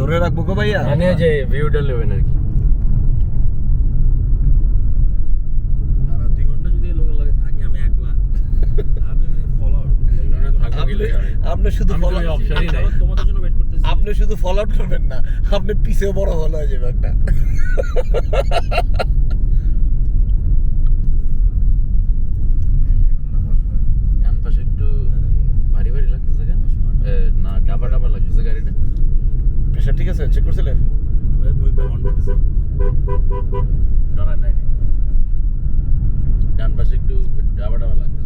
ধরে রাখবো গো ভাইয়া, মানে যে ভিউটা নেবেন আর কি। তারা 2 ঘন্টা যদি লোকের লাগে থাকি আমি একলা, আমি ফলো আউট থাকবো কি লাগে আমি? আপনি শুধু আমি ফলো তো অপশনই নাই। তোমাদের জন্য ওয়েট করতেছি। আপনি শুধু ফলো আউট করবেন না, আপনি পিছেও বড় ফলো হয়ে যাবে একটা। ডান পাশে একটু ভারী ভারী লাগতেছে কেন? না ডাবা ডাবা লাগতেছে গাড়িটা। প্রেশার ঠিক আছে? চেক করছিলেন? ওই মুই বা অন করতেছি। ডরার নাই। ডান পাশে একটু ডাবা ডাবা লাগতেছে।